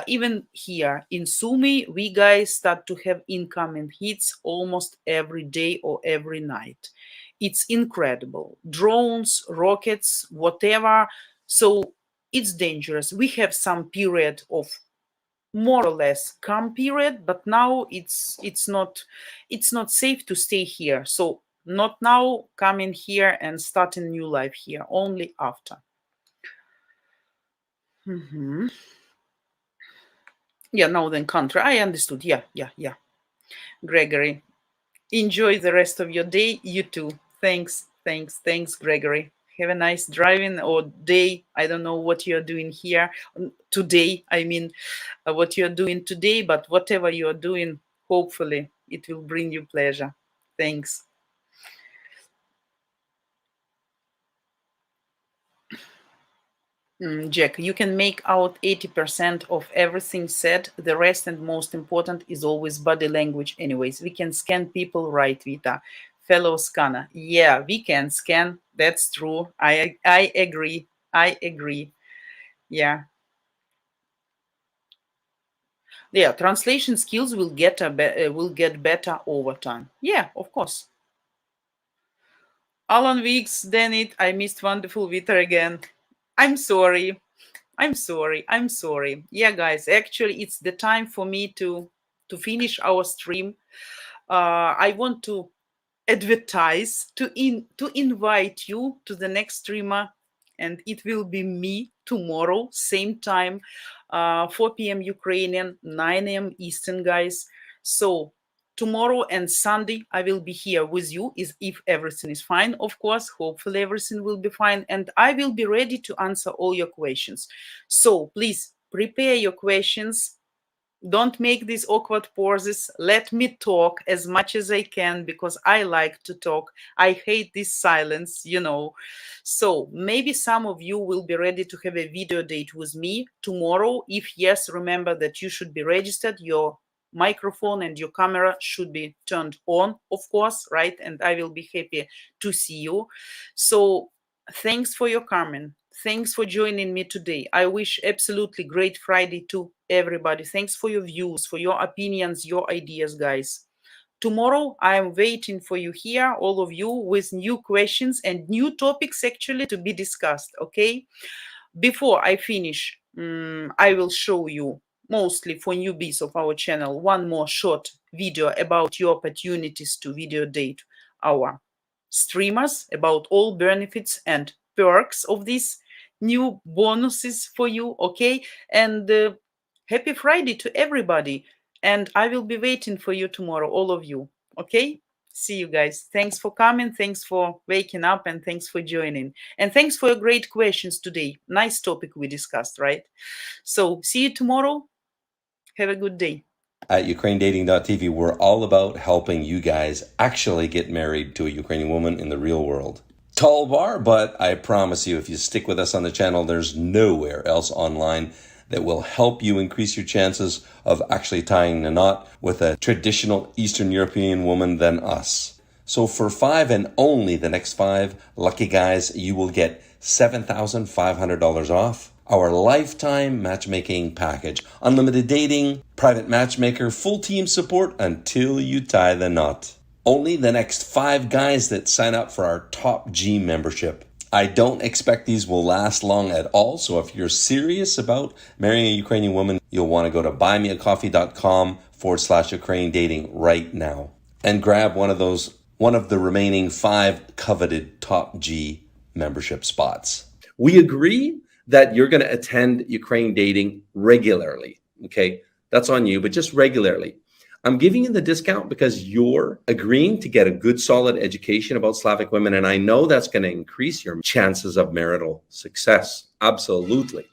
Even here in Sumi, we guys start to have incoming hits almost every day or every night. It's incredible. Drones, rockets, whatever. So it's dangerous. We have some period of more or less calm period, but now it's not safe to stay here. So not now coming here and starting new life here, only after. Yeah, northern country. I understood. Yeah. Gregory, enjoy the rest of your day. You too. Thanks, Gregory. Have a nice driving or day. I don't know what you're doing here today. What you're doing today, but whatever you're doing, hopefully it will bring you pleasure. Thanks. Jack, you can make out 80% of everything said. The rest and most important is always body language. Anyways, we can scan people, right, Vita? Fellow scanner. Yeah, we can scan. That's true. I agree. I agree. Yeah. Yeah, translation skills will get better over time. Yeah, of course. Alan Weeks, then I missed wonderful Vita again. I'm sorry. I'm sorry. Yeah, guys, actually, it's the time for me to finish our stream. I want to advertise to invite you to the next streamer, and it will be me tomorrow, same time, 4 p.m. Ukrainian, 9 a.m. Eastern, guys. So tomorrow and Sunday I will be here with you, is if everything is fine, of course. Hopefully everything will be fine, and I will be ready to answer all your questions. So please prepare your questions. Don't make these awkward pauses. Let me talk as much as I can because I like to talk. I hate this silence, So maybe some of you will be ready to have a video date with me tomorrow. If yes, remember that you should be registered. Your microphone and your camera should be turned on, of course, right? And I will be happy to see you. So thanks for your comment. Thanks for joining me today. I wish absolutely great Friday to everybody. Thanks for your views, for your opinions, your ideas, guys. Tomorrow, I am waiting for you here, all of you, with new questions and new topics actually to be discussed, okay? Before I finish, I will show you, mostly for newbies of our channel, one more short video about your opportunities to video date our streamers, about all benefits and perks of these new bonuses for you, okay? And happy Friday to everybody. And I will be waiting for you tomorrow, all of you, okay? See you guys. Thanks for coming. Thanks for waking up and thanks for joining. And thanks for your great questions today. Nice topic we discussed, right? So see you tomorrow. Have a good day. At UkraineDating.tv, we're all about helping you guys actually get married to a Ukrainian woman in the real world. Tall bar, but I promise you, if you stick with us on the channel, there's nowhere else online that will help you increase your chances of actually tying a knot with a traditional Eastern European woman than us. So for 5 and only the next 5 lucky guys, you will get $7,500 off our lifetime matchmaking package, unlimited dating, private matchmaker, full team support until you tie the knot. Only the next 5 guys that sign up for our Top G membership. I don't expect these will last long at all, so if you're serious about marrying a Ukrainian woman, you'll want to go to buymeacoffee.com/Ukraine dating right now and grab one of the remaining 5 coveted Top G membership spots. We agree that you're going to attend Ukraine dating regularly, okay? That's on you, but just regularly. I'm giving you the discount because you're agreeing to get a good, solid education about Slavic women. And I know that's going to increase your chances of marital success. Absolutely.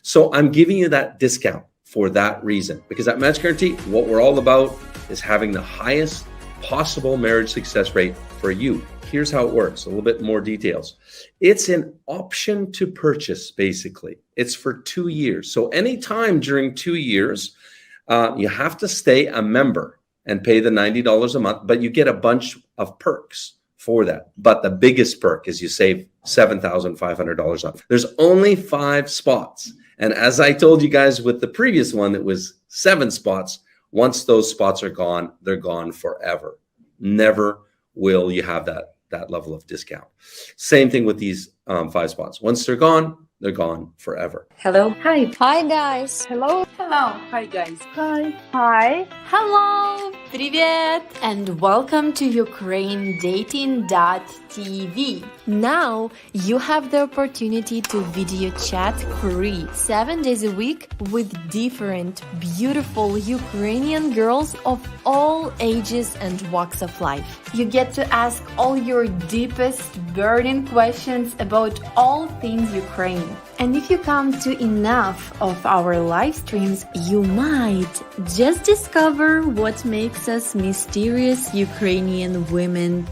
So I'm giving you that discount for that reason, because at Match Guarantee, what we're all about is having the highest possible marriage success rate for you. Here's how it works. A little bit more details. It's an option to purchase, basically. It's for 2 years. So anytime during 2 years, you have to stay a member and pay the $90 a month, but you get a bunch of perks for that. But the biggest perk is you save $7,500 off. There's only 5 spots. And as I told you guys with the previous one, it was 7 spots. Once those spots are gone, they're gone forever. Never will you have that level of discount. Same thing with these 5 spots. Once they're gone forever. Hello. Hi. Hi guys. Hello. Hello. Hi, guys. Hi. Hi. Hello! Привет! And welcome to UkraineDating.tv. Now you have the opportunity to video chat free 7 days a week with different beautiful Ukrainian girls of all ages and walks of life. You get to ask all your deepest burning questions about all things Ukraine. And if you come to enough of our live streams, you might just discover what makes us mysterious Ukrainian women